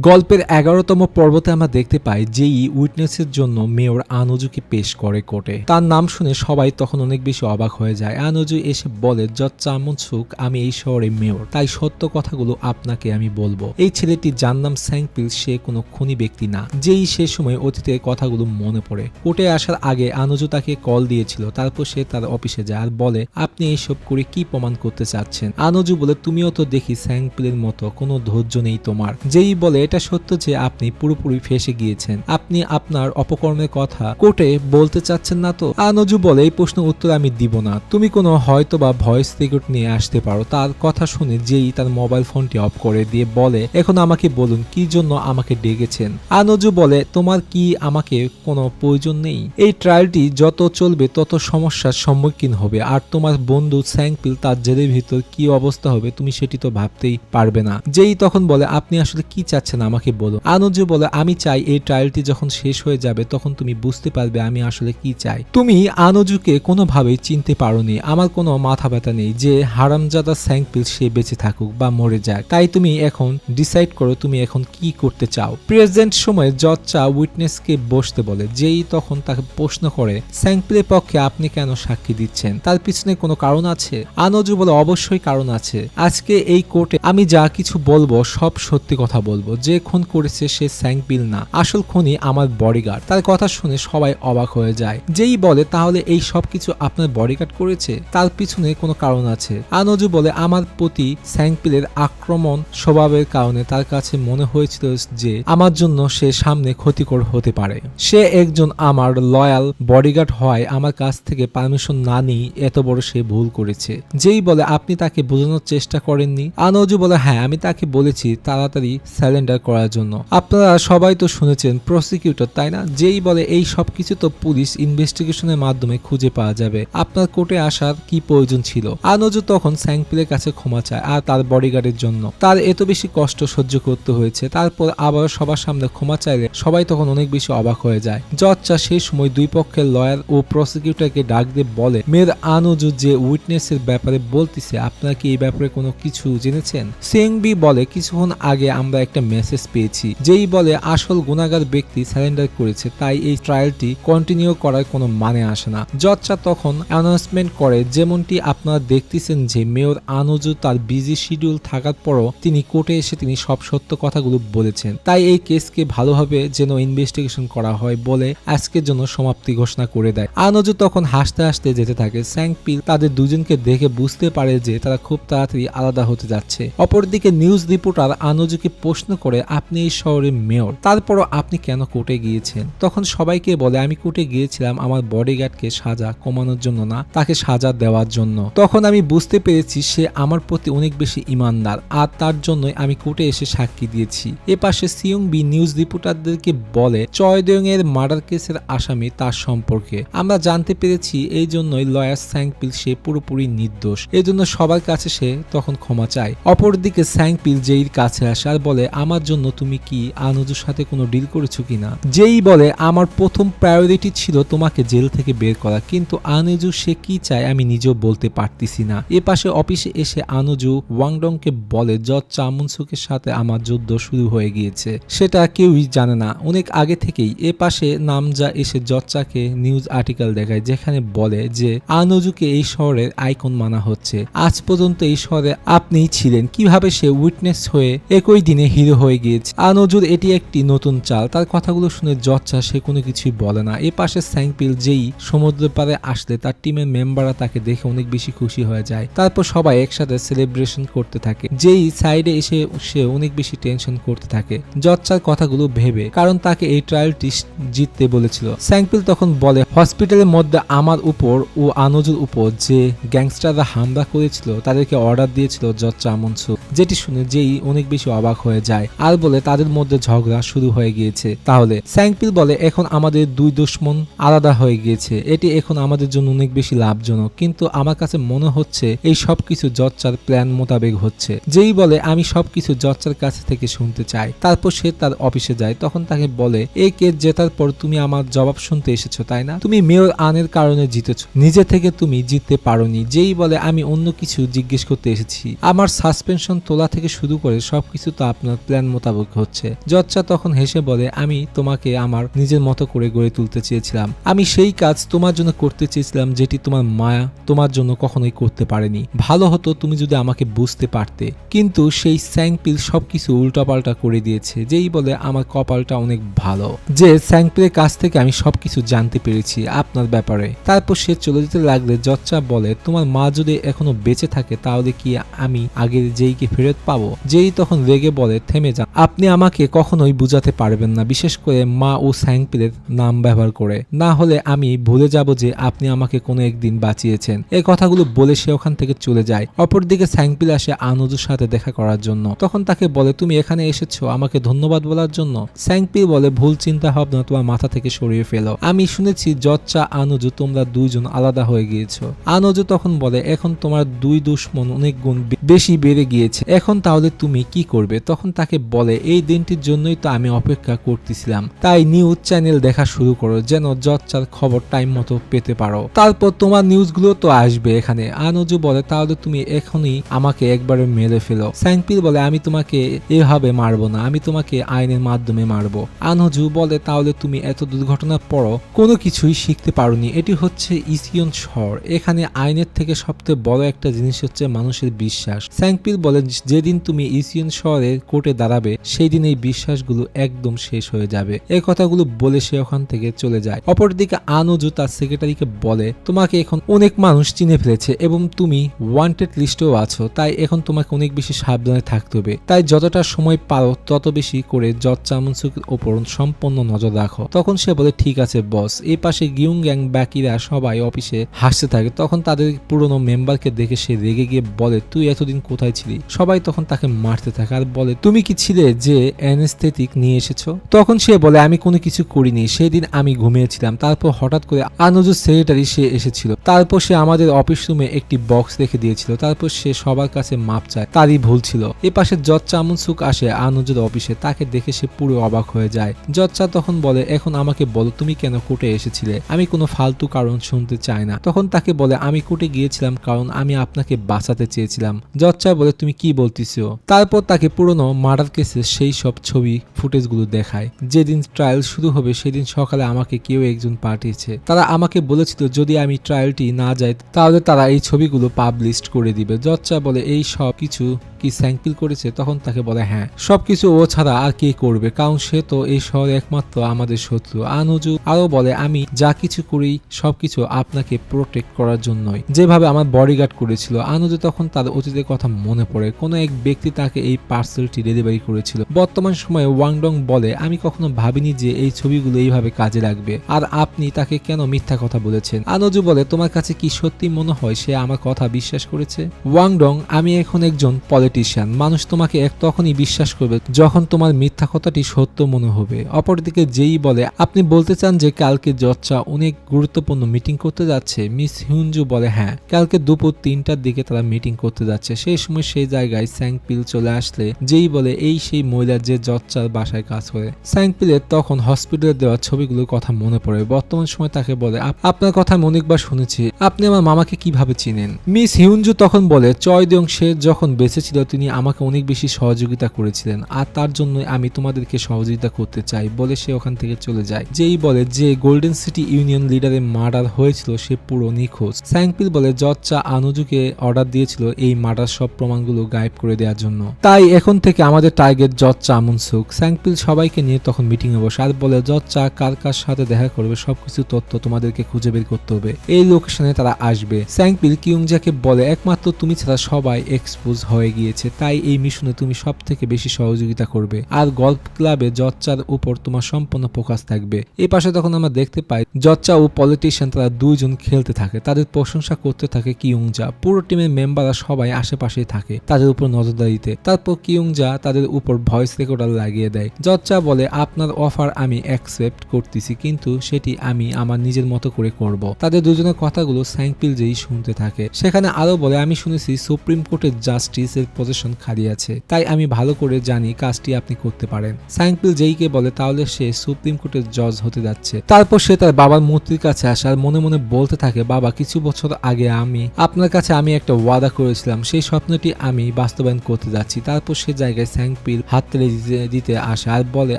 গল্পের ১১তম পর্বতে আমরা দেখতে পাই যেই উইটনেসের জন্য মেয়র আনোজুকে পেশ করে কোর্টে। তার নাম শুনে সবাই তখন অনেক বেশি অবাক হয়ে যায়। আনোজু এসে বলে, জজ চামুনসুক, আমি এই শহরে মেয়র, তাই সত্য কথাগুলো আপনাকে আমি বলবো। এই ছেলেটি যার নাম স্যাংপিল, সে কোনো খুনি ব্যক্তি না। যেই সে সময় অতীতের কথাগুলো মনে পড়ে। কোর্টে আসার আগে আনোজু তাকে কল দিয়েছিল, তারপর সে তার অফিসে যায় আর বলে, আপনি এইসব করে কি প্রমাণ করতে চাচ্ছেন? আনোজু বলে, তুমিও তো দেখি স্যাংপিলের মতো কোনো ধৈর্য নেই তোমার। যেই বলে, এটা সত্য যে আপনি পুরোপুরি ফেঁসে গিয়েছেন, আপনি আপনার অপকর্মের কথা কোর্টে বলতে চাচ্ছেন না তো? আনোজু বলে, এই প্রশ্নের উত্তর আমি দিব না, তুমি কোনো হয়তো বা ভয়েস রেকর্ড নিয়ে আসতে পারো। তার কথা শুনে যেই তার মোবাইল ফোনটি অফ করে দিয়ে বলে, এখন আমাকে বলুন কি জন্য আমাকে ডেকেছেন? আনোজু বলে, তোমার কি আমাকে কোনো প্রয়োজন নেই? এই ট্রায়ালটি যত চলবে তত সমস্যার সম্মুখীন হবে, আর তোমার বন্ধু স্যাংপিল তার জেলের ভিতর কি অবস্থা হবে তুমি সেটি তো ভাবতেই পারবে না। যেই তখন বলে, আপনি আসলে কি চাচ্ছেন আমাকে বলো। আনোজু বলে, আমি চাই এই ট্রায়ালটি যখন শেষ হয়ে যাবে তখন তুমি বুঝতে পারবে আমি আসলে কি চাই। তুমি আনোজুকে কোনোভাবেই চিনতে পারোনি, আমার কোনো মাথা ব্যথা নেই যে হারামজাদা স্যাংপিল সে বেঁচে থাকুক বা মরে যাক, তাই তুমি এখন ডিসাইড করো তুমি এখন কি করতে চাও। প্রেজেন্ট সময়ে জজ চা উইটনেসকে বসতে বলে। যেই তখন তাকে প্রশ্ন করে, স্যাংপিলের পক্ষে আপনি কেন সাক্ষী দিচ্ছেন? তার পিছনে কোনো কারণ আছে? আনোজু বলে, অবশ্যই কারণ আছে। আজকে এই কোর্টে আমি যা কিছু বলবো সব সত্যি কথা বলবো। যে খুন করেছে সে স্যাংপিল না, আসল খুনি আমার বডিগার্ড। তার কথা শুনে সবাই অবাক হয়ে যায়। যেই বলে, তাহলে এই সব কিছু আপনার বডিগার্ড করেছে? তার পিছনে কোনো কারণ আছে। আনোজু বলে, আমার প্রতি স্যাংপিলের আক্রমণ স্বভাবের কারণে তার কাছে মনে হয়েছিল যে আমার জন্য সে সামনে ক্ষতিকর হতে পারে। সে একজন আমার লয়াল বডিগার্ড হয়, আমার কাছ থেকে পারমিশন না নিয়ে এত বড় সে ভুল করেছে। যেই বলে, আপনি তাকে বোঝানোর চেষ্টা করেননি? আনোজু বলে, হ্যাঁ, আমি তাকে বলেছি তাড়াতাড়ি সারেন্ডার করার জন্য। আপনারা সবাই তো শুনেছেন প্রসিকিউটর, তাই না? যেই বলে, এই সব কিছু তো পুলিশ ইনভেস্টিগেশনের মাধ্যমে খুঁজে পাওয়া যাবে, আপনার কোর্টে আসার কি প্রয়োজন ছিল? আনোজু তখন স্যাংপিলের কাছে ক্ষমা চায় আর তার বডিগার্ডের জন্য তার এত বেশি কষ্ট সহ্য করতে হয়েছে। তারপর আবার সবার সামনে ক্ষমা চাইলে সবাই তখন অনেক বেশি অবাক হয়ে যায়। জজ চা সেই সময় দুই পক্ষের লয়ার ও প্রসিকিউটরকে ডাক দিয়ে বলে, মেয়ের আনোজু যে উইটনেসের ব্যাপারে বলতেছে, আপনারা কি এই ব্যাপারে কোনো কিছু জেনেছেন? সেংবি বলে, কিছুক্ষণ আগে আমরা একটা মেসেজ পেয়েছি। যেই বলে, আসল গুনাহগার ব্যক্তি সারেন্ডার করেছে, তাই এই ট্রায়ালটি কন্টিনিউ করার কোনো মানে আসে না। জজ চা তখন অ্যানাউন্সমেন্ট করে, যেমনটি আপনারা দেখতেছেন যে মেয়র আনোজু তার বিজি শিডিউল থাকার পরও তিনি কোর্টে এসে তিনি সব সত্য কথাগুলো বলেছেন, তাই এই কেসকে ভালোভাবে যেন ইনভেস্টিগেশন করা হয় বলে আজকের জন্য সমাপ্তি ঘোষণা করে দেয়। আনোজু তখন হাসতে হাসতে যেতে থাকে। স্যাংপিল তাদের দুজনকে দেখে বুঝতে পারে যে তারা খুব তাড়াতাড়ি আলাদা হতে যাচ্ছে। অপরদিকে নিউজ রিপোর্টার আনোজুকে প্রশ্ন করে, আপনি এই শহরের মেয়র, তারপরও আপনি কেন কোর্টে গিয়েছেন? তখন সবাইকে বলে, আমি কোর্টে গিয়েছিলাম আমার বডিগার্ডকে সাজা কমানোর জন্য না, তাকে সাজা দেওয়ার জন্য। তখন আমি বুঝতে পেরেছি সে আমার প্রতি অনেক বেশি ইমানদার, আর তার জন্যই আমি কোর্টে এসে সাক্ষী দিয়েছি। এপাশে সিয়ং বি নিউজ রিপোর্টারদেরকে বলে, চয়দেং এর মার্ডার কেসের আসামি তার সম্পর্কে আমরা জানতে পেরেছি, এই জন্যই লয়ার স্যাংপিল সে পুরোপুরি নির্দোষ, এই জন্য সবার কাছে সে তখন ক্ষমা চায়। অপরদিকে স্যাংপিল যেইর কাছে আসে আর বলে, আমার জন্য তুমি কি আনোজুর সাথে কোনো ডিল করেছো কিনা? যেই বলে, আমার প্রথম প্রায়োরিটি ছিল তোমাকে জেল থেকে বের করা, কিন্তু আনোজু সে কি চায় আমি নিজেও বলতে পারতেছি না। এপাশে অফিসে এসে আনোজু ওয়াংডংকে বলে, জজ চামুনসুকের সাথে আমার যুদ্ধ শুরু হয়ে গিয়েছে, সেটা কেউই জানে না অনেক আগে থেকেই। এপাশে নামজা এসে জজ চাকে নিউজ আর্টিকেল দেখায়, যেখানে বলে যে আনোজুকে এই শহরের আইকন মানা হচ্ছে। আজ পর্যন্ত এই শহরে আপনিই ছিলেন, কিভাবে সে উইটনেস হয়ে একই দিনে হিরো হয়ে গিয়েছে। আনোজুর এটি একটি নতুন চাল। তার কথাগুলো শুনে জজ চা সে কোনো কিছুই বলে না। এপাশে স্যাংপিল যেই সমুদ্র পারে আসলে তার টিমের মেম্বাররা তাকে দেখে অনেক বেশি খুশি হয়ে যায়। তারপর সবাই একসাথে সেলিব্রেশন করতে থাকে। যেই সাইডে এসে সে অনেক বেশি টেনশন করতে থাকে জজ চার কথাগুলো ভেবে, কারণ তাকে এই ট্রায়ালটি জিততে বলেছিল। স্যাংপিল তখন বলে, হসপিটালের মধ্যে আমার উপর ও আনোজুর উপর যে গ্যাংস্টাররা হামলা করেছিল তাদেরকে অর্ডার দিয়েছিল জজ চামুনসুক। যেটি শুনে যেই অনেক বেশি অবাক হয়ে যায় আর বলে, তাদের মধ্যে ঝগড়া শুরু হয়ে গিয়েছে। তাহলে স্যাংপিল বলে, এখন আমাদের দুই দুশ্মন আলাদা হয়ে গিয়েছে, এটি এখন আমাদের জন্য অনেক বেশি লাভজনক, কিন্তু আমার কাছে মনে হচ্ছে এই সবকিছু জজ চার প্ল্যান মোতাবেক হচ্ছে। যেই বলে, আমি সবকিছু জজ চার কাছে থেকে শুনতে চাই। তারপর সে তার অফিসে যায়। তখন তাকে বলে, এই কেস জেতার পর তুমি আমার জবাব শুনতে এসেছো, তাই না? তুমি মেয়র আনের কারণে জিতেছ, নিজে থেকে তুমি জিততে পারোনি। যেই বলে, আমি অন্য কিছু জিজ্ঞেস করতে এসেছি, আমার সাসপেনশন তোলা থেকে শুরু করে সবকিছু তো আপনার প্ল্যান মোতাবেক হচ্ছে। জচ্চা তখন হেসে বলে, আমি তোমাকে আমার নিজের মতো করে গড়ে তুলতে চেয়েছিলাম। আমি সেই কাজ তোমার জন্য করতে চেয়েছিলাম যেটি তোমার মায়া তোমার জন্য কখনোই করতে পারেনি। ভালো হতো তুমি যদি আমাকে বুঝতে পারতে, কিন্তু সেই স্যাংপিল সবকিছু উল্টাপাল্টা করে দিয়েছে। যেই বলে, আমার কপালটা অনেক ভালো যে স্যাংপিলের কাছ থেকে আমি সবকিছু জানতে পেরেছি আপনার ব্যাপারে। তারপর সে চলে যেতে লাগলে জচ্চা বলে, তোমার মা যদি এখনো বেঁচে থাকে তাহলে কি আমি আগের যেইকে ফেরত পাবো? যেই তখন রেগে বলে, থেমে যান, আপনি আমাকে কখনোই বুঝাতে পারবেন না, বিশেষ করে মা ও স্যাংপিলের নাম ব্যবহার করে। না হলে আমি ভুলে যাব যে আপনি আমাকে কোনো একদিন বাঁচিয়েছেন। এই কথাগুলো বলে সে ওখান থেকে চলে যায়। অপরদিকে স্যাংপিল আসে আনুজুর সাথে দেখা করার জন্য। তখন তাকে বলে, তুমি এখানে এসেছো আমাকে ধন্যবাদ বলার জন্য? স্যাংপিল বলে, ভুল চিন্তা ভাবনা তোমার মাথা থেকে সরিয়ে ফেলো। আমি শুনেছি জচ্চা আনুজু তোমরা দুইজন আলাদা হয়ে গিয়েছো। আনুজু তখন বলে, এখন তোমার দুই দুশ্মন অনেক গুণ বেশি বেড়ে গিয়েছে, এখন তাহলে তুমি কি করবে? তখন তাকে বলে, এই দিনটির জন্যই তো আমি অপেক্ষা করতেছিলাম, তাই নিউজ চ্যানেল দেখা শুরু করো যেন জচ্চার খবর টাইম মতো পেতে পারো। তারপর তোমার নিউজগুলো তো আসবে এখানে। আনুজু বলে, তাহলে তুমি এখনই আমাকে একবারে মেরে ফেলো। স্যাংপিল বলে, আমি তোমাকে এভাবে মারবো না, আমি তোমাকে আইনের মাধ্যমে মারবো। আনুজু বলে, তাহলে তুমি এত দুর্ঘটনার পরও কোনো কিছুই শিখতে পারোনি। এটি হচ্ছে ইসিয়ন শহর, এখানে আইনের থেকে সবচেয়ে বড় একটা জিনিস হচ্ছে মানুষের বিশ্বাস। স্যাংপিল বলে, যেদিন তুমি ইসিয়ন শহরের কোর্টে দাঁড়াবে সেই দিন এই বিশ্বাসগুলো একদম শেষ হয়ে যাবে। এই কথাগুলো বলে সে ওখান থেকে চলে যায়। অপরদিকে আনুজু তার সেক্রেটারিকে বলে, তোমাকে এখন অনেক মানুষ চিনে ফেলেছে এবং তুমি ওয়ান্টেড লিস্টেও আছো, তাই এখন তোমাকে অনেক বেশি সাবধানে থাকতে হবে। তাই যতটা সময় পারো তত বেশি করে জচ্চা আমুনসুকের ওপর সম্পূর্ণ নজর রাখো। তখন সে বলে, ঠিক আছে বস। এই পাশে গিউং গ্যাং বাকিরা সবাই অফিসে হাসতে থাকে। তখন তাদের পুরনো মেম্বারকে দেখে সে রেগে গিয়ে বলে, তুই এতদিন কোথায় ছিলি? সবাই তখন তাকে মারতে থাকে আর বলে, তুমি কি ছিলে যে অ্যানেস্থেটিক নিয়ে এসেছো? তখন সে বলে, আমি কোনো কিছু করিনি, সেদিন আমি ঘুমিয়েছিলাম। তারপর হঠাৎ করে আনুজুর সেক্রেটারি সে এসেছিল, তারপর সে আমাদের অফিস রুমে একটি বক্স রেখে দিয়েছিল, তারপর সে সবার কাছে মাপ চায়, তারই ভুল ছিল। এ পাশে জচ্চা আমুনসুক আসে আনুজুর অফিসে, তাকে দেখে সে পুরো অবাক হয়ে যায়। জচ্চা তখন বলে, এখন আমাকে বলো তুমি কেন কোর্টে এসেছিলে? আমি কোনো ফালতু কারণ শুনতে চাই না। তখন তাকে বলে, আমি কোর্টে গিয়েছিলাম কারণ আমি আপনাকে বাঁচাতে চেয়েছিলাম। জচ্চা বলে, তুমি কি বলতেছো? তারপর তাকে পুরনো মার্ডার কেসের সেই সব ছবি ফুটেজগুলো দেখায়। যেদিন ট্রায়াল শুরু হবে সেদিন সকালে আমাকে কেউ একজন পাঠিয়েছে, তারা আমাকে বলেছিল যদি আমি ট্রায়ালটি না যাই তাহলে তারা এই ছবিগুলো পাবলিশ করে দিবে। জচ্চা বলে, এই সব কিছু কি স্যাংপিল করেছে? তখন তাকে বলে, হ্যাঁ, সবকিছু ও ছাড়া আর কে করবে, কারণ সে তো এই শহরে একমাত্র আমাদের শত্রু। আনুজু আরো বলে, আমি যা কিছু করি সবকিছু আপনাকে প্রোটেক্ট করার জন্যই, যেভাবে আমার বডিগার্ড করেছিল। আনুজু তখন তার অতীতের কথা মনে পড়ে, কোন এক ব্যক্তি তাকে এই পার্সেলটি ডেলিভারি করেছিল। বর্তমান সময়ে ওয়াংডং বলে, আমি কখনো ভাবিনি যে এই ছবিগুলো এইভাবে কাজে লাগবে, আর আপনি তাকে কেন মিথ্যা কথা বলেছেন? আনুজু বলে, তোমার কাছে কি সত্যি মনে হয় সে আমার কথা বিশ্বাস করেছে? ওয়াংডং, আমি এখন একজন পলিটিশিয়ান, মানুষ তোমাকে তখনই বিশ্বাস করবে যখন তোমার মিথ্যা কথাটি সত্য মনে হবে। অপরদিকে যেই বলে, আপনি বলতে চান যে কালকে জচ্চা অনেক গুরুত্বপূর্ণ মিটিং করতে যাচ্ছে? মিস হিউনজু বলে, হ্যাঁ, কালকে দুপুর 3টার দিকে তারা মিটিং করতে যাচ্ছে। সেই সময় সেই জায়গায় স্যাংপিল চলে আসলে যেই বলে, এই সেই মহিলা যে জচ্চার বাসায় কাজ করে। স্যাংপিলের তখন হসপিটালে দেওয়া ছবিগুলোর কথা মনে পড়ে। বর্তমান সময় তাকে বলে, আপনার কথা আমি অনেকবার শুনেছি, আপনি আমার মামাকে কিভাবে চিনেন? মিস হিউনজু তখন বলে, চয়দং সে যখন বেঁচে ছিল তিনি আমাকে অনেক বেশি সহযোগিতা করেছিলেন, আর তার জন্য আমি তোমাদেরকে সহযোগিতা করতে চাই বলে সে ওখান থেকে চলে যায়। যেই বলে, যে গোল্ডেন সিটি ইউনিয়ন লিডারের মার্ডার হয়েছিল সে পুরো নিখোঁজ। স্যাংপিল বলে, জচ্চা আনুজুকে অর্ডার দিয়েছিল এই মার্ডার সব প্রমাণগুলো গায়েব করে দেওয়ার জন্য, তাই এখন থেকে আমাদের টার্গেট জচ্চা আমুনসুক। স্যাংপিল সবাইকে নিয়ে তখন মিটিং এ বসে আর বলে, জচ্চা কার কার সাথে দেখা করবে সবকিছু তথ্য তোমাদেরকে খুঁজে বের করতে হবে, এই লোকেশনে তারা আসবে। স্যাংপিল কিউংজাকে বলে, একমাত্র তুমি ছাড়া সবাই এক্সপোজ হয়ে গিয়েছে, তাই এই মিশনে তুমি সব থেকে বেশি সহযোগিতা করবে, আর গল্ফ ক্লাবে জচ্চার উপর তোমার সম্পূর্ণ ফোকাস থাকবে। এই পাশে তখন আমরা দেখতে পাই জচ্চা ও পলিটিশিয়ান তারা দুইজন খেলতে থাকে, তাদের প্রশংসা করতে থাকে কিউংজা। পুরো টিমের মেম্বাররা সবাই আশেপাশেই থাকে তাদের উপর নজরদারিতে। তারপর কিউংজা তাদের উপর ভয়েস রেকর্ডার লাগিয়ে দেয়। জচ্চা বলে, আপনার অফার আমি অ্যাকসেপ্ট করতেছি, কিন্তু সেটি আমি আমার নিজের মতো করে করব। তাদের দুজনের কথাগুলো স্যাংপিল যেই শুনতে থাকে। সেখানে আরো বলে, আমি শুনেছি সুপ্রিম কোর্টের জাস্টিস এর পজিশন খালি আছে, তাই আমি ভালো করে জানি কাজটি আপনি করতে পারেন। সাংপিল যেইকে বলে তাহলে সে সুপ্রিম কোর্টের জজ হতে যাচ্ছে। তারপর সে তার বাবার মূর্তির কাছে আসে আর মনে মনে বলতে থাকে, বাবা, কিছু বছর আগে আমি আপনার কাছে একটা ওয়াদা করেছিলাম, সেই স্বপ্নটি আমি বাস্তবায়ন করতে যাচ্ছি। তারপর সে জায়গায় সাংপিল হাত তেলে দিতে আসে আর বলে,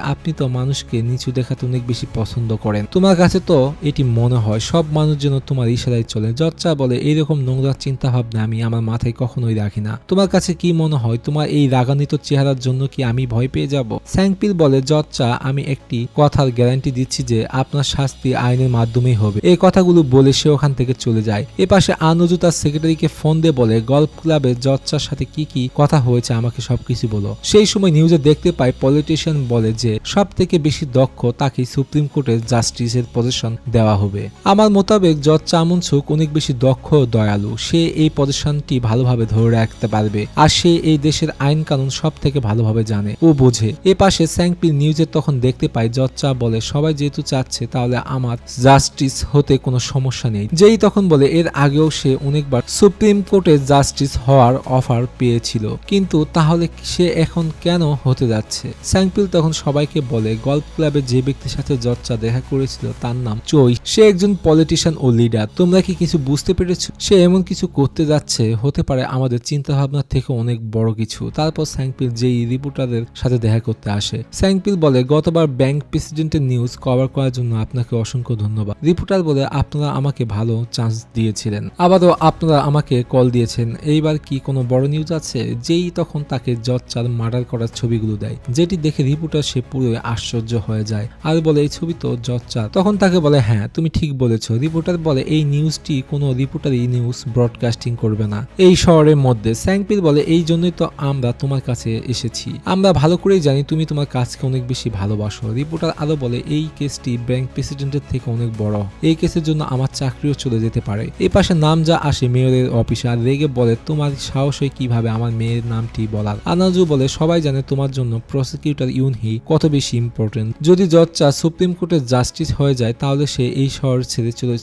আপনি তো মানুষকে নিচু দেখাতে অনেক বেশি পছন্দ করেন, তোমার কাছে তো এটি মনে হয় সব মানুষ যেন তোমার ইশারায় চলে। জজ্জা বলে, এইরকম নোংরা চিন্তা ভাবনা আমি আমার মাথায় কখনোই রাখি না। তোমার কাছে কি মনে হয় তোমার এই রাগান্বিত চেহারার জন্য কি আমি ভয় পেয়ে যাব? সাংপিল বলে, জজ্জা, আমি একটি কথার গ্যারান্টি দিচ্ছি যে আপনার শাস্তি আইনের মাধ্যমেই হবে। এই কথাগুলো বলে সে ওখান থেকে চলে যায়। এপাশে আনুজু তার সেক্রেটারিকে ফোন দিয়ে বলে, গল্ফ ক্লাবে জজ্জার সাথে কি কি কথা হয়েছে আমাকে সবকিছু বলো। সেই সময় নিউজে দেখতে পায় পলিটিশিয়ান বলে যে সব থেকে বেশি দক্ষ তাকে সুপ্রিম কোর্টের জাস্টিসের পজিশন দেওয়া হবে। আমার মোতাবেক জজ চামুনসুক অনেক বেশি দক্ষ ও দয়ালু, সে এই পজিশনটি ভালোভাবে ধরে রাখতে পারবে আর সে এই দেশের আইন কানুন সব থেকে ভালোভাবে জানে ও বোঝে। এ পাশে স্যাংপিল নিউজে তখন দেখতে পায় জজ্জা বলে, সবাই যেহেতু চাচ্ছে তাহলে আমার জাস্টিস হতে কোনো সমস্যা নেই। যেই তখন বলে, এর আগেও সে অনেকবার সুপ্রিম কোর্টে জাস্টিস হওয়ার অফার পেয়েছিল, কিন্তু তাহলে সে এখন কেন হতে যাচ্ছে? স্যাংপিল তখন সবাইকে বলে, গল্ফ ক্লাবে যে ব্যক্তির সাথে জজ্জা দেখা করেছিল তার নাম চই, সে একজন পলিটিশিয়ান ও লিডার। তোমরা কি কিছু বুঝতে পেরেছো? সে এমন কিছু করতে যাচ্ছে, হতে পারে আমাদের চিন্তা ভাবনার থেকে অনেক বড় কিছু। তারপর স্যাংপিল যেই রিপোর্টারদের সাথে দেখা করতে আসে। স্যাংপিল বলে, গতবার ব্যাংক প্রেসিডেন্টের নিউজ কভার করার জন্য আপনাকে অসংখ্য ধন্যবাদ। রিপোর্টার বলে, আপনারা আমাকে ভালো চান্স দিয়েছিলেন, আবারও আপনারা আমাকে কল দিয়েছেন, এইবার কি কোনো বড় নিউজ আছে? যেই তখন তাকে জজ্জার মার্ডার করার ছবিগুলো দেয়, যেটি দেখে রিপোর্টার সে পুরো আশ্চর্য হয়ে যায় আর বলে, এই ছবি তো জজ্জার। তখন তাকে বলে, হ্যাঁ তুমি ঠিক বলেছো। রিপোর্টার বলে, এই নিউজটি কোনো রিপোর্টারই নিউজ ব্রডকাস্টিং করবে না এই শহরের মধ্যে। স্যাংপিল বলে, এই জন্যই তো আমরা তোমার কাছে এসেছি, আমরা ভালো করেই জানি তুমি তোমার কাজকে অনেক বেশি ভালোবাসো। রিপোর্টার আরো বলে, এই কেসটি ব্যাংক প্রেসিডেন্টের থেকে অনেক বড়, এই কেসের জন্য আমার চাকরিও চলে যেতে পারে। এই পাশে নামজা আসে মেয়রের অফিসে আর রেগে বলে, তোমার সাহস হয় কিভাবে আমার মেয়ের নামটি বলার? আনাজু বলে, সবাই জানে তোমার জন্য প্রসিকিউটর ইউনহি কত বেশি ইম্পর্টেন্ট। যদি জজটা সুপ্রিম কোর্টের জাস্টিস হয়ে যায় তাহলে সে এই শহর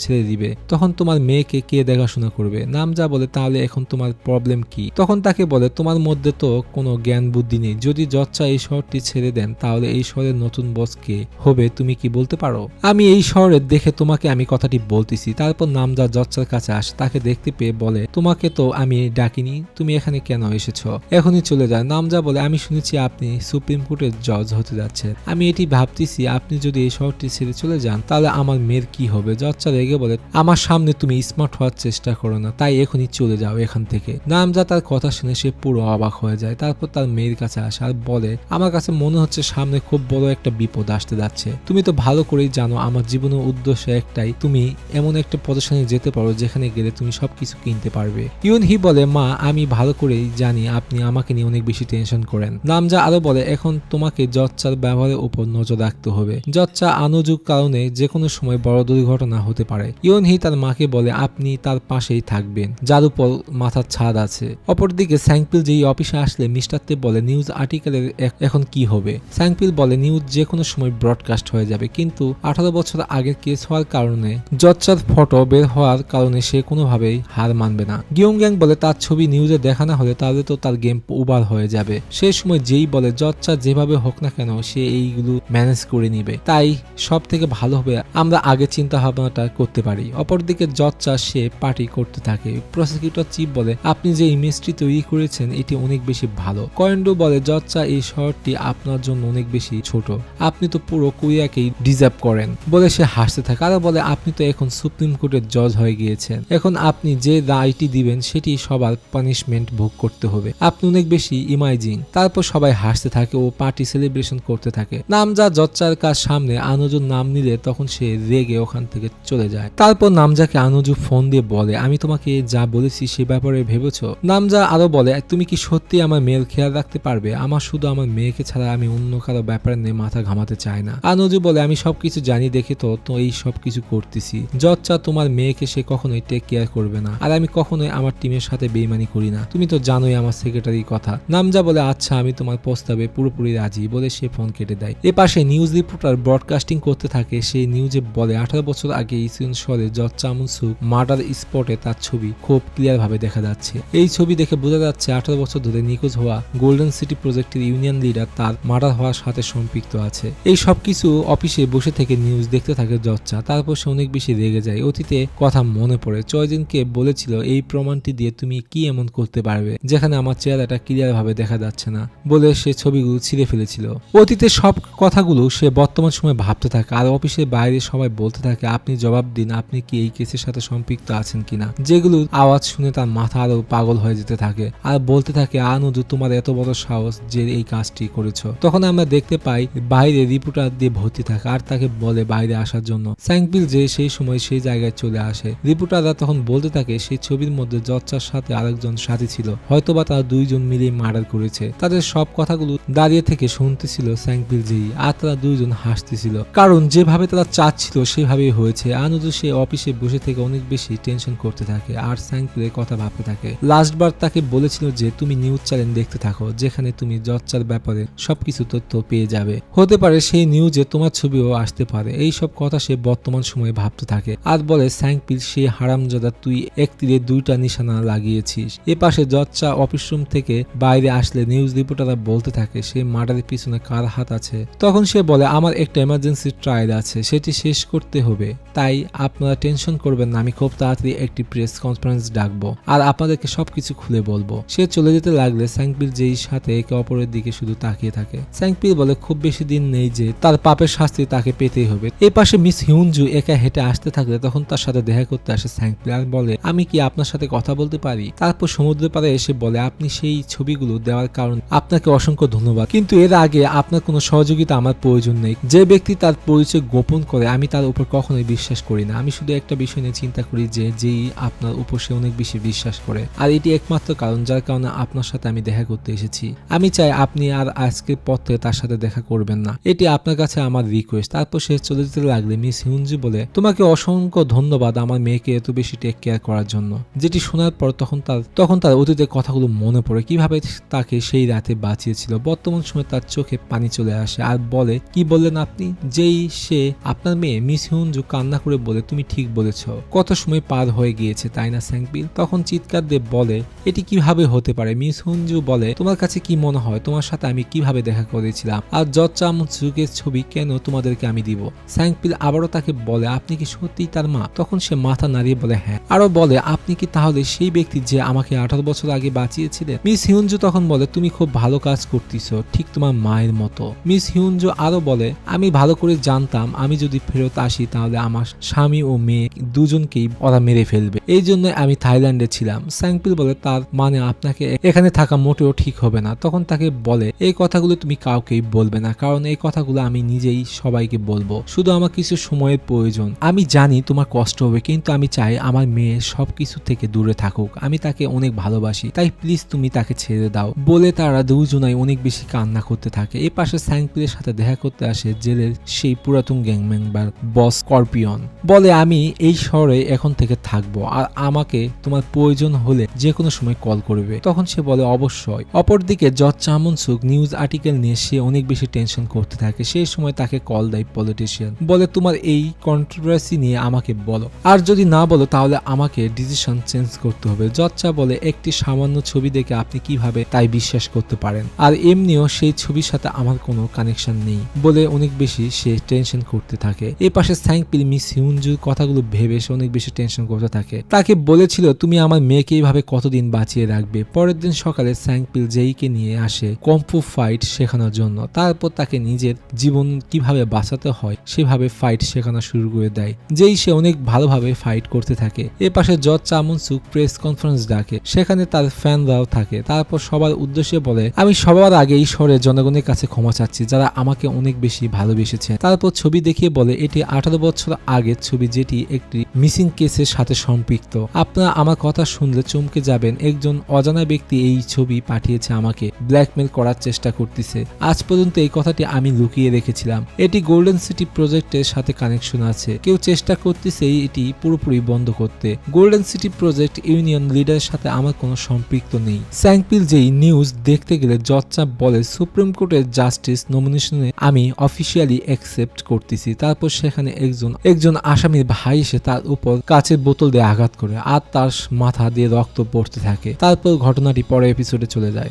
ছেড়ে দিবে, তখন তোমার মেয়েকে কে দেখাশোনা করবে? নামজা বলে, তাহলে এখন তোমার প্রবলেম কি? তখন তাকে বলে, তোমার মধ্যে তো কোনো জ্ঞান বুদ্ধি নেই, যদি জজটা এই শহরটি ছেড়ে দেন তাহলে এই শহরের নতুন বস কে হবে তুমি কি বলতে পারো? আমি এই শহরের দেখে তোমাকে আমি কথাটি বলতেছি। তারপর নামজা জজটার কাছে আসে, তাকে দেখতে পেয়ে বলে, তোমাকে তো আমি ডাকিনি, তুমি এখানে কেন এসেছো? এখনই চলে যায়। নামজা বলে, আমি শুনেছি আপনি সুপ্রিম কোর্টের জজ হতে যাচ্ছেন, আমি এটি ভাবতেছি আপনি যদি এই শহরটি ছেড়ে চলে যান তাহলে আমার মেয়ের কি হবে? জজটা রেগে বলে, আমার সামনে তুমি স্মার্ট হওয়ার চেষ্টা করো না, তাই এখনই চলে যাও এখান থেকে। নামজা তার কথা শুনে সে পুরো অবাক হয়ে যায়। তারপর তার মেয়ের কাছে আসে আর বলে, আমার কাছে মনে হচ্ছে সামনে খুব বড় একটা বিপদ আসতে যাচ্ছে, তুমি তো ভালো করেই জানো আমার জীবনের উদ্দেশ্য একটাই, তুমি এমন একটা পজিশনে যেতে পারো যেখানে গেলে তুমি সবকিছু কিনতে পারবে। ইউনহি বলে, মা আমি ভালো করেই জানি আপনি আমাকে নিয়ে অনেক বেশি টেনশন করেন। নামজা আরো বলে, এখন তোমাকে জজ্জার ব্যবহারের উপর নজর রাখতে হবে, জজ্জা আনুযোগ কারণে যে কোনো সময় বড় দুর্ঘটনা হতে পারে। ইউনহি তার মাকে বলে, আপনি তার পাশেই থাকবেন, যার উপর মাথার ছাদ আছে। অপরদিকে স্যাংপিল যেই অফিসে আসলে মিস্টার তে বলে, নিউজ আর্টিকেলের এখন কি হবে? স্যাংপিল বলে, নিউজ যে কোনো সময় ব্রডকাস্ট হয়ে যাবে, কিন্তু 18 বছর আগের কেস হওয়ার কারণে জজ্জার ফটো বের হওয়ার কারণে সে কোনোভাবেই হার মানবে না। গিয়ংগ্যাং বলে, তার ছবি নিউজে দেখানো হলে তাহলে তো তার গেম ওভার হয়ে যাবে। সেই সময় যেই বলে, জজ্জা যেভাবে হোক না কেন সে এইগুলো ম্যানেজ করে নিবে, তাই সব থেকে ভালো হবে আমরা আগে চিন্তা ভাবনাটা করতে পারি। অপরদিকে জজ্জা সে পার্টি করতে থাকে। প্রসিকিউটর চিফ বলে, আপনি যে ইমেজটি তৈরি করেছেন এটি অনেক বেশি ভালো। কয়েন্ডো বলে, জজ্জা এই শহরটি আপনার জন্য অনেক বেশি ছোট, আপনি তো পুরো কোরিয়াকেই ডিজার্ভ করেন বলে সে হাসতে থাকে। আর বলে, আপনি তো এখন সুপ্রিম কোর্টের জজ হয়ে গিয়েছেন, এখন আপনি যে রায়টি দিবেন সেটি সবার পানিশমেন্ট ভোগ করতে হবে, আপনি অনেক বেশি ইমাজিং। তারপর সবাই হাসতে থাকে ও পার্টি সেলিব্রেশন করতে থাকে। নামজা জজ্জার কাছ সামনে আনুজুর নাম নিলে তখন সে রেগে ওখান থেকে চলে যায়। তারপর নামজাকে আনুজু ফোন দিয়ে বলে, আমি তোমাকে যা বলেছি সে ব্যাপারে ভেবেছো? নামজা আরো বলে, তুমি কি সত্যি আমার মেয়ের খেয়াল রাখতে পারবে? আমার শুধু আমার মেয়েকে ছাড়া আমি অন্য কারো ব্যাপারে নিয়ে মাথা ঘামাতে চাই না। আনুজু বলে, আমি সবকিছু জানি দেখে তো এই সব কিছু করতেছি। জজ্জা তোমার মেয়েকে সে কখনোই টেক কেয়ার করবে না, আর আমি কখনোই আমার টিমের সাথে বেইমানি করি না, তুমি তো জানোই আমার সেক্রেটারির কথা। নামজা বলে, আচ্ছা আমি তোমার প্রস্তাবে পুরোপুরি রাজি বলে সে ফোন কেটে দেয়। এ পাশে নিউজ রিপোর্টার ব্রডকাস্টিং করতে থাকে। সেই নিউজে বলে, 18 বছর আগে ইসিউন শহরে জজ চামুনসুক মার্ডার স্পটে তার ছবি খুব ক্লিয়ার ভাবে দেখা যাচ্ছে। এই ছবি দেখে বোঝা যাচ্ছে যাচ্ছে 18 বছর ধরে নিখোঁজ হওয়া গোল্ডেন সিটি প্রজেক্টের ইউনিয়ন লিডার তার মার্ডার হওয়ার সাথে সম্পৃক্ত আছে। এই সবকিছু অফিসে বসে থেকে নিউজ দেখতে থাকে জচ্চা। তারপর সে অনেক বেশি রেগে যায়। অতীতে কথা মনে পড়ে চয়জিনকে বলেছিল এই প্রমাণটি দিয়ে তুমি কি এমন করতে পারবে যেখানে আমার চেহারাটা ক্লিয়ার ভাবে দেখা যাচ্ছে না বলে সে ছবিগুলো ছিঁড়ে ফেলেছিল। অতীতে সব কথাগুলো সে বর্তমান সময়ে ভাবতে থাকে আর অফিসের বাইরে সবাই বলতে থাকে আপনি জবাব দিন, আপনি কি এই কেসের সাথে সম্পৃক্ত আছেন কিনা। যেগুলো আওয়াজ শুনে তার মাথা আরো পাগল হয়ে যেতে থাকে আর বলতে থাকে আনুজু তোমার এত বড় সাহস যে এই কাজটি করেছো। তখন আমরা দেখতে পাই বাইরে রিপোর্টার দিয়ে ভর্তি থাকে আর তাকে বলে বাইরে আসার জন্য। স্যাংপিল যে সেই সময় সেই জায়গায় চলে আসে। রিপোর্টাররা তখন বলতে থাকে সেই ছবির মধ্যে জচ্চার সাথে আরেকজন সাথী ছিল, হয়তোবা তারা দুইজন মিলে মার্ডার করেছে। তাদের সব কথাগুলো দাঁড়িয়ে থেকে শুনতেছিল স্যাংপিল যেই আর তারা দুইজন হাসতেছিল কারণ যেভাবে তারা চাচ্ছিল সেভাবেই হয়েছে। আনুজু সে অফিসে বসে থেকে অনেক বেশি টেনশন করতে থাকে আর স্যাংপিলের কথা ভাবতে থাকে। লাস্টবার তাকে বলেছিল যে তুমি নিউজ চ্যানেল দেখতে থাকো যেখানে তুমি জচ্চার ব্যাপারে সবকিছু তথ্য পেয়ে যাবে, হতে পারে সেই নিউজে তোমার ছবিও আসতে পারে। এই সব কথা সে বর্তমান সময়ে ভাবতে থাকে আর বলে স্যাংপিল সে হারামজাদা তুই এক তীরে দুইটা নিশানা লাগিয়েছিস। এ পাশে জচ্চা অফিস রুম থেকে বাইরে আসলে নিউজ রিপোর্টাররা বলতে থাকে সে মার্ডারের পিছনে কার হাত আছে। তখন সে বলে আমার একটা এমার্জেন্সি ট্রায়াল আছে, সেটি শেষ করতে হবে, তাই আপনারা টেনশন করবেন না, আমি খুব তাড়াতাড়ি একটি প্রেস কনফারেন্স ডাকবো আর আপনাদেরকে সবকিছু খুলে বলবো। সে চলে যেতে লাগলে স্যাংপিল যেই সাথে একে অপরের দিকে শুধু তাকিয়ে থাকে। স্যাংপিল বলে খুব বেশি দিন নেই যে তার পাপের শাস্তি তাকে পেতেই হবে। এ পাশে মিস হিউনজু একা হেঁটে আসতে থাকলে তখন তার সাথে দেখা করতে আসে স্যাংপিল আর বলে আমি কি আপনার সাথে কথা বলতে পারি। তারপর সমুদ্রের পাড়ে এসে বলে আপনি সেই ছবিগুলো দেওয়ার কারণে আপনাকে অসংখ্য ধন্যবাদ, কিন্তু এর আগে আপনার কোনো সহযোগিতা আমার প্রয়োজন নেই। যে ব্যক্তি তার পরিচয় গোপন করে আমি তার উপর কখনোই বিশ্বাস করি না। আমি শুধু একটা বিষয় নিয়ে চিন্তা করি যে যেই আপনার উপর সে অনেক বেশি বিশ্বাস করে আর এটি একমাত্র কারণ যার কারণে আপনার সাথে আমি দেখা করতে এসেছি। আমি চাই আপনি আর আজকের পর থেকে তার সাথে দেখা করবেন না, এটি আপনার কাছে আমার রিকোয়েস্ট। তারপর সে চলে যেতে লাগলে মিস হিউনজু বলে তোমাকে অসংখ্য ধন্যবাদ আমার মেয়েকে এত বেশি টেক কেয়ার করার জন্য। যেটি শোনার পর তখন তার অতীতের কথাগুলো মনে পড়ে কিভাবে তাকে সেই রাতে বাঁচিয়েছিল। বর্তমান সময় তার চোখে পানি চলে আসে আর বলে কি বললেন আপনি। যেই সে আপনার মেয়ে মিস হিউনজু কান্না করে বলে তুমি ঠিক বলেছ, কত সময় পার হয়ে গিয়েছে তাই না স্যাংপিল। তখন চিৎকার দিয়ে বলে এটি কিভাবে হতে পারে। মিস হিউনজু বলে তোমার কাছে কি মনে হয় তোমার সাথে আমি কিভাবে দেখা করেছিলাম আর জচ্চা মুনসুকের ছবি কেন তোমাদেরকে আমি দিব। স্যাংপিল আবারও তাকে বলে আপনি কি সত্যিই তার মা। তখন সে মাথা নাড়িয়ে বলে হ্যাঁ। আরো বলে আপনি কি তাহলে সেই ব্যক্তি যে আমাকে 18 বছর আগে বাঁচিয়েছিলেন। মিস হিউনজু তখন বলে তুমি খুব ভালো কাজ করতেছ, ঠিক তোমার মায়ের মতো। মিস হিউনজু আরো বলে আমি ভালো করে জানতাম আমি যদি ফেরত আসি তাহলে আমার স্বামী ও মেয়ে দুজনকেই ওরা মেরে ফেলবে, এই জন্য আমি থাইল্যান্ডে ছিলাম। স্যাংপিল বলে তার মানে আপনাকে এখানে থাকা মোটেও ঠিক হবে না। তখন তাকে বলে এই কথাগুলো তুমি কাউকেই বলবে না কারণ এই কথাগুলো আমি নিজেই সবাইকে বলবো, শুধু আমার কিছু সময়ের প্রয়োজন। আমি জানি তোমার কষ্ট হবে কিন্তু আমি চাই আমার মেয়ে সবকিছু থেকে দূরে থাকুক, আমি তাকে অনেক ভালোবাসি, তাই প্লিজ তুমি তাকে ছেড়ে দাও। বলে তারা দুজনাই অনেক বেশি কান্না করতে থাকে। এ পাশে স্যাংপিলের সাথে দেখা করতে আসে জেলের সেই পুরাতন গ্যাং মেম্বার বস স্করপিয়ন। বলে আমি এই শহরে এখন থেকে থাকবো আর আমাকে তোমার প্রয়োজন হলে যে কোনো সময় কল করবে। তখন সে বলে অবশ্যই। অপরদিকে জচ্চা মুনসুক নিউজ আর্টিকেল নিয়ে সে অনেক বেশি টেনশন করতে থাকে। সেই সময় তাকে কল দেয় পলিটিশিয়ান, বলে তোমার এই কন্ট্রোভার্সি নিয়ে আমাকে বলো, আর যদি না বলো তাহলে আমাকে ডিসিশন চেঞ্জ করতে হবে। জচ্চা বলে একটি সামান্য ছবি দেখে আপনি কিভাবে তাই বিশ্বাস করতে পারেন, আর এমনিও সেই ছবির সাথে আমার কোনো কানেকশন নেই বলে অনেক বেশি সে টেনশন করতে থাকে। এ পাশে স্যাংপিল মিস হিউনজুর কথাগুলো ভেবে সে অনেক বেশি টেনশন করতে থাকে। তাকে বলেছিল তুমি আমার মেয়েকে এইভাবে কতদিন বাঁচিয়ে রাখবে। পরের দিন সকালে স্যাংপিল জেইকে নিয়ে আসে কম্ফু ফাইট শেখানোর জন্য। তারপর তাকে নিজের জীবন কিভাবে বাঁচাতে হয় সেভাবে ফাইট শেখানো শুরু করে দেয়। যেই সে অনেক ভালোভাবে ফাইট করতে থাকে। এ পাশে জচ্চা মুনসুক প্রেস কনফারেন্স ডাকে, সেখানে তার ফ্যানরাও থাকে। তারপর সবার উদ্দেশ্যে বলে আমি সবার আগে এই শহরের জনগণের কাছে ক্ষমা চাচ্ছি যারা আমাকে অনেক বেশি ভালোবেসেছে। তারপর ছবি দেখিয়ে বলে এটি 18 বছর আগের ছবি যেটি একটি মিসিং কেসের সাথে সম্পৃক্ত। আপনারা আমার কথা শুনলে চমকে যাবেন, একজন অজানা ব্যক্তি এই ছবি পাঠিয়েছে আমাকে ব্ল্যাকমেল করার চেষ্টা করতেছে। আজ পর্যন্ত এই কথাটি আমি লুকিয়ে রেখেছিলাম। এটি গোল্ডেন সিটি প্রজেক্টের সাথে কানেকশন আছে, কেউ চেষ্টা করতেছে এটি পুরোপুরি বন্ধ করতে। গোল্ডেন সিটি প্রজেক্ট ইউনিয়ন লিডারের সাথে আমার কোনো সম্পৃক্ত নেই। স্যাংপিল যেই নিউজ দেখতে গেলে জচ্চা বলে সুপ্রিম কোর্টের জাস্টিস নমিনেশনে আমি অফিসিয়ালি অ্যাকসেপ্ট করতেছি। তারপর সেখানে একজন আসামির ভাই এসে তার উপর কাচের বোতল দিয়ে আঘাত করে আর তার মাথা দিয়ে রক্ত পড়তে থাকে। তারপর ঘটনাটি পরের এপিসোডে চলে যায়।